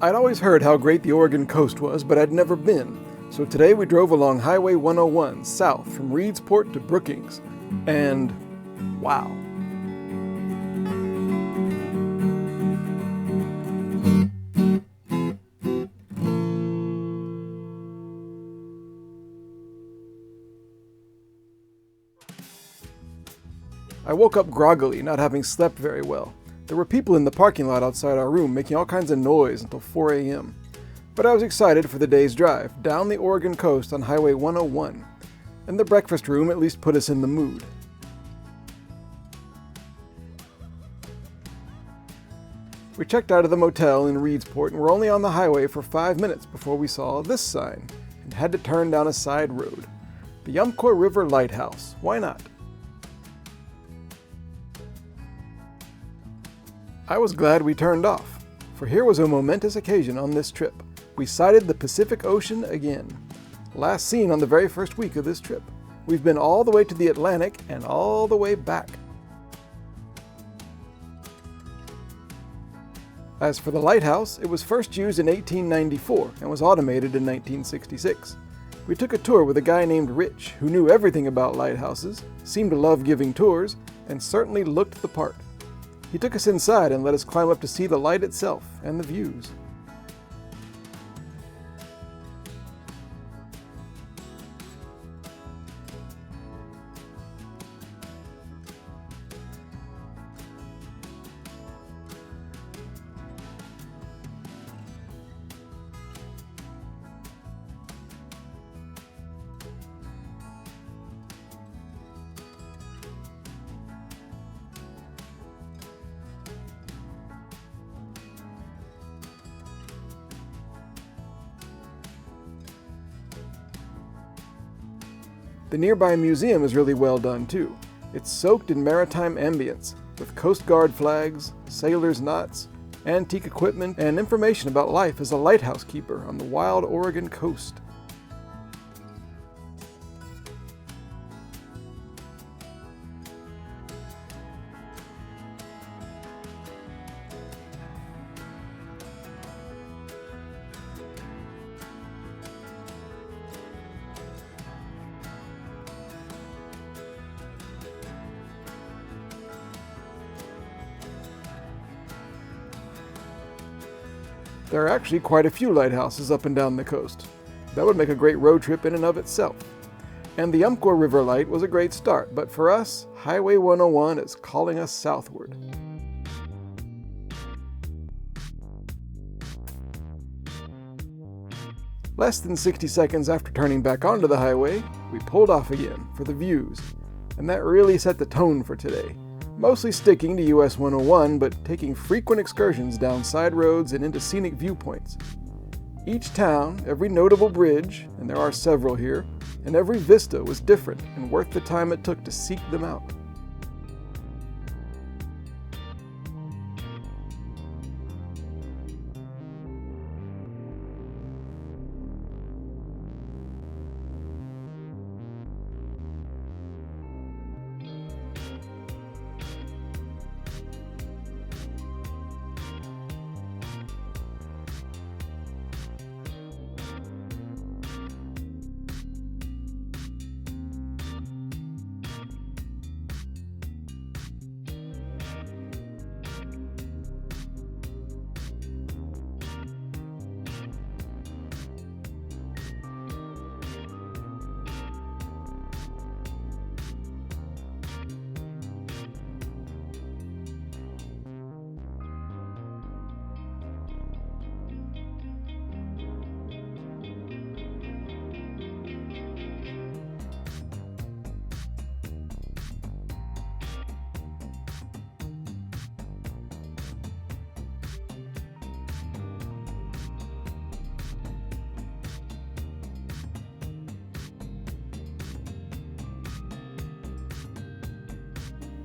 I'd always heard how great the Oregon coast was, but I'd never been. So today we drove along Highway 101 south from Reedsport to Brookings. And wow. I woke up groggily, not having slept very well. There were people in the parking lot outside our room making all kinds of noise until 4 a.m. But I was excited for the day's drive down the Oregon coast on Highway 101, and the breakfast room at least put us in the mood. We checked out of the motel in Reedsport and were only on the highway for 5 minutes before we saw this sign and had to turn down a side road. The Umpqua River Lighthouse. Why not? I was glad we turned off, for here was a momentous occasion on this trip. We sighted the Pacific Ocean again. Last seen on the very first week of this trip. We've been all the way to the Atlantic and all the way back. As for the lighthouse, it was first used in 1894 and was automated in 1966. We took a tour with a guy named Rich, who knew everything about lighthouses, seemed to love giving tours, and certainly looked the part. He took us inside and let us climb up to see the light itself and the views. The nearby museum is really well done too. It's soaked in maritime ambience, with Coast Guard flags, sailors' knots, antique equipment, and information about life as a lighthouse keeper on the wild Oregon coast. There are actually quite a few lighthouses up and down the coast. That would make a great road trip in and of itself. And the Umpqua River Light was a great start, but for us, Highway 101 is calling us southward. Less than 60 seconds after turning back onto the highway, we pulled off again for the views, and that really set the tone for today. Mostly sticking to US 101, but taking frequent excursions down side roads and into scenic viewpoints. Each town, every notable bridge, and there are several here, and every vista was different and worth the time it took to seek them out.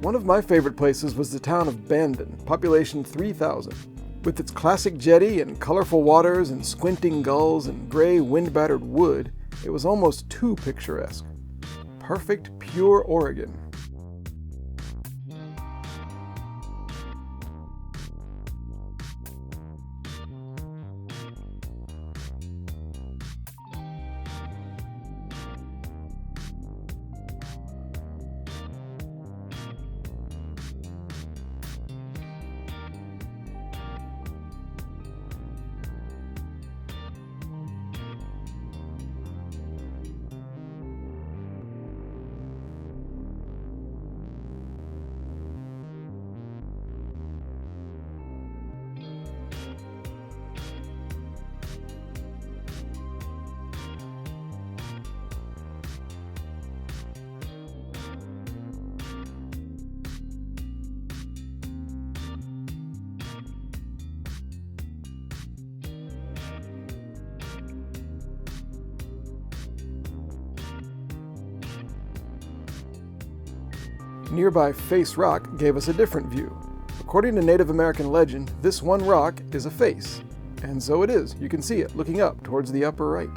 One of my favorite places was the town of Bandon, population 3,000. With its classic jetty and colorful waters and squinting gulls and gray wind-battered wood, it was almost too picturesque. Perfect, pure Oregon. Nearby Face Rock gave us a different view. According to Native American legend, this one rock is a face. And so it is. You can see it looking up towards the upper right.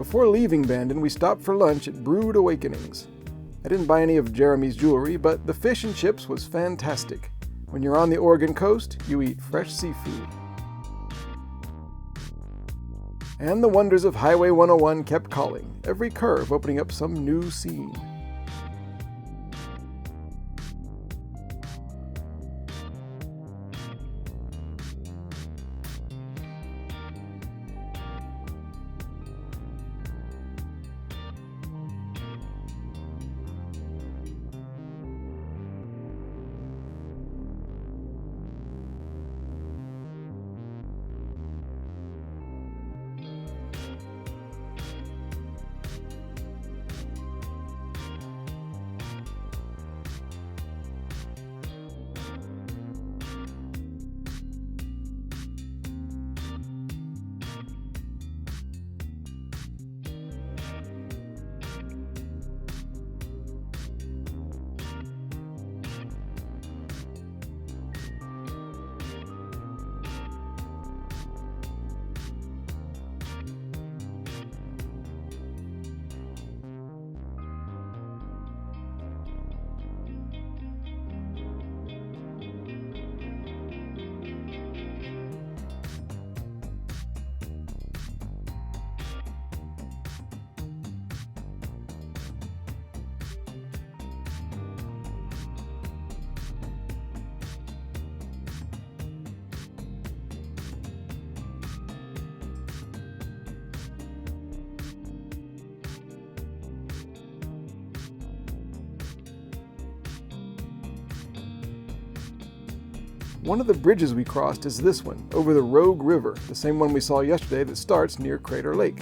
Before leaving Bandon, we stopped for lunch at Brewed Awakenings. I didn't buy any of Jeremy's jewelry, but the fish and chips was fantastic. When you're on the Oregon coast, you eat fresh seafood. And the wonders of Highway 101 kept calling, every curve opening up some new scene. One of the bridges we crossed is this one, over the Rogue River, the same one we saw yesterday that starts near Crater Lake.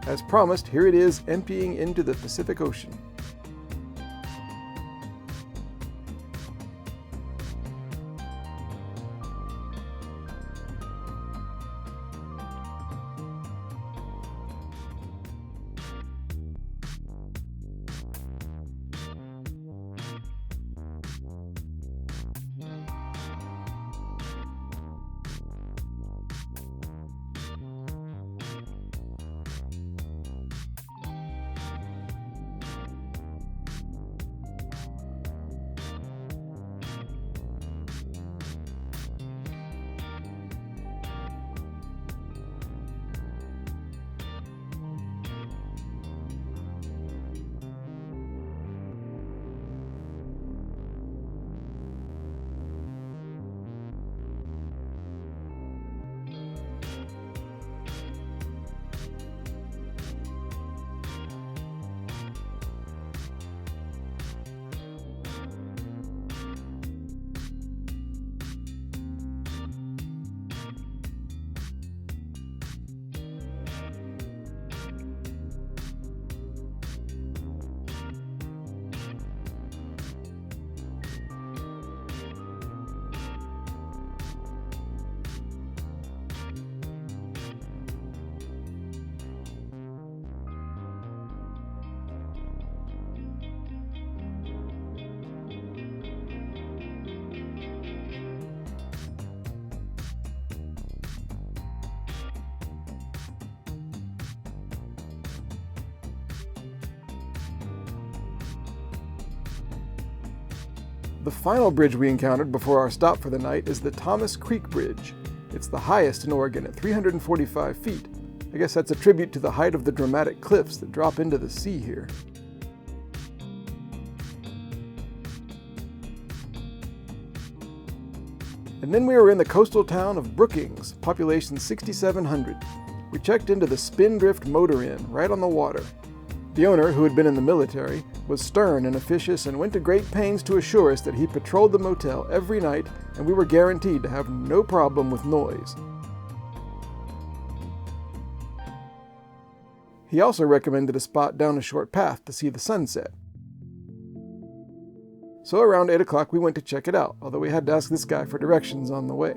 As promised, here it is emptying into the Pacific Ocean. The final bridge we encountered before our stop for the night is the Thomas Creek Bridge. It's the highest in Oregon at 345 feet. I guess that's a tribute to the height of the dramatic cliffs that drop into the sea here. And then we were in the coastal town of Brookings, population 6,700. We checked into the Spindrift Motor Inn right on the water. The owner, who had been in the military, was stern and officious and went to great pains to assure us that he patrolled the motel every night and we were guaranteed to have no problem with noise. He also recommended a spot down a short path to see the sunset. So around 8 o'clock we went to check it out, although we had to ask this guy for directions on the way.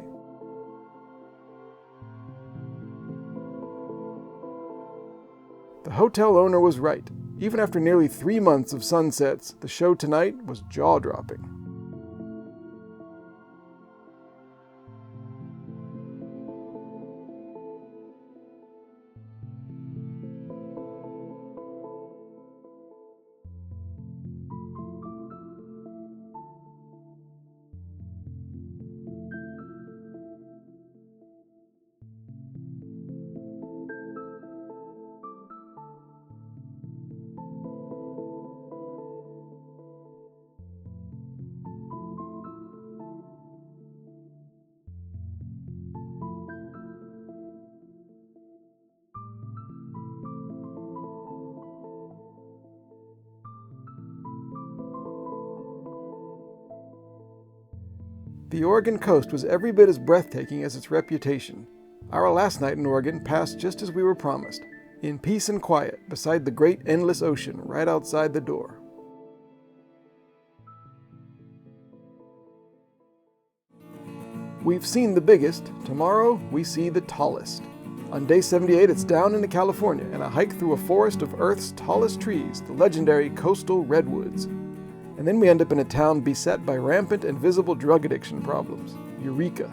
The hotel owner was right. Even after nearly 3 months of sunsets, the show tonight was jaw-dropping. The Oregon coast was every bit as breathtaking as its reputation. Our last night in Oregon passed just as we were promised, in peace and quiet beside the great endless ocean right outside the door. We've seen the biggest. Tomorrow we see the tallest. On day 78 it's down into California and a hike through a forest of Earth's tallest trees, the legendary coastal redwoods. And then we end up in a town beset by rampant and visible drug addiction problems, Eureka.